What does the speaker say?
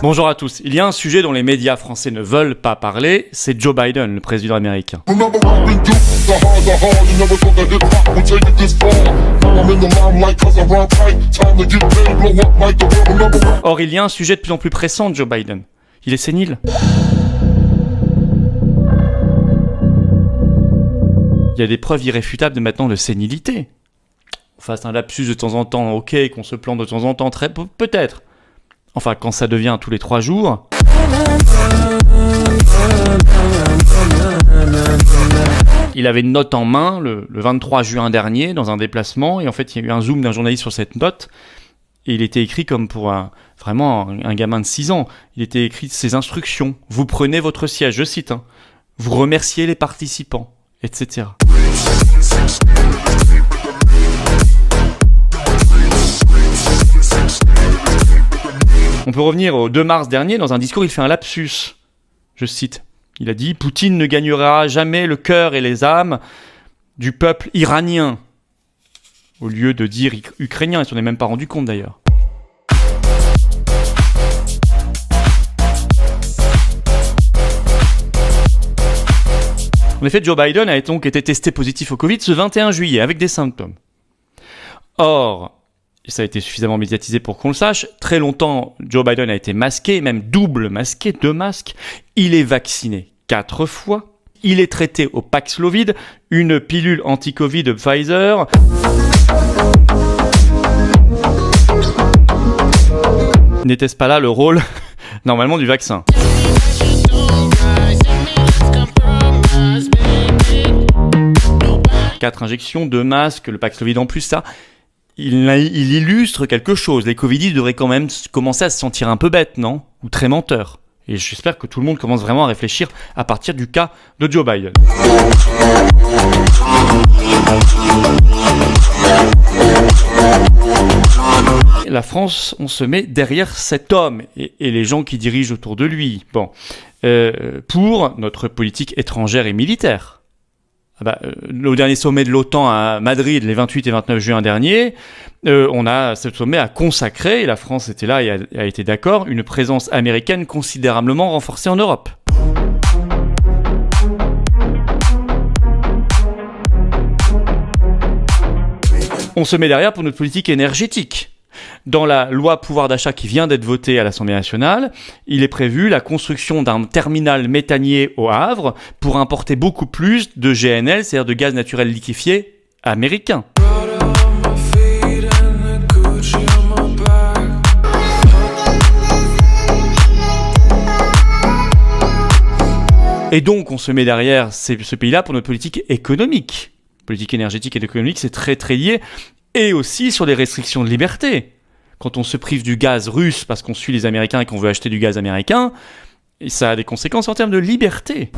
Bonjour à tous. Il y a un sujet dont les médias français ne veulent pas parler, c'est Joe Biden, le président américain. Or, il y a un sujet de plus en plus pressant de Joe Biden. Il est sénile. Il y a des preuves irréfutables de maintenant de sénilité. On fasse un lapsus de temps en temps, ok, qu'on se plante de temps en temps, peut-être. Enfin, quand ça devient tous les 3 jours... Il avait une note en main le 23 juin dernier dans un déplacement, et en fait il y a eu un zoom d'un journaliste sur cette note, et il était écrit comme pour vraiment un gamin de 6 ans. Il était écrit ses instructions. Vous prenez votre siège, je cite, vous remerciez les participants, etc. On peut revenir au 2 mars dernier, dans un discours, il fait un lapsus. Je cite, il a dit « Poutine ne gagnera jamais le cœur et les âmes du peuple iranien », au lieu de dire « ukrainien », il s'en est même pas rendu compte d'ailleurs. En effet, Joe Biden a donc été testé positif au Covid ce 21 juillet, avec des symptômes. Or, et ça a été suffisamment médiatisé pour qu'on le sache, très longtemps, Joe Biden a été masqué, même double masqué, 2 masques. Il est vacciné 4 fois. Il est traité au Paxlovid, une pilule anti-Covid de Pfizer. N'était-ce pas là le rôle, normalement, du vaccin ? Quatre injections, 2 masques, le Paxlovid en plus, ça... Il illustre quelque chose. Les covidistes devraient quand même commencer à se sentir un peu bêtes, non ? Ou très menteurs. Et j'espère que tout le monde commence vraiment à réfléchir à partir du cas de Joe Biden. La France, on se met derrière cet homme et les gens qui dirigent autour de lui. Pour notre politique étrangère et militaire. Au dernier sommet de l'OTAN à Madrid, les 28 et 29 juin dernier, ce sommet a consacré, et la France était là et a été d'accord, une présence américaine considérablement renforcée en Europe. On se met derrière pour notre politique énergétique. Dans la loi pouvoir d'achat qui vient d'être votée à l'Assemblée nationale, il est prévu la construction d'un terminal méthanier au Havre pour importer beaucoup plus de GNL, c'est-à-dire de gaz naturel liquéfié américain. Et donc, on se met derrière ce pays-là pour notre politique économique. Politique énergétique et économique, c'est très très lié. Et aussi sur les restrictions de liberté. Quand on se prive du gaz russe parce qu'on suit les Américains et qu'on veut acheter du gaz américain, ça a des conséquences en termes de liberté.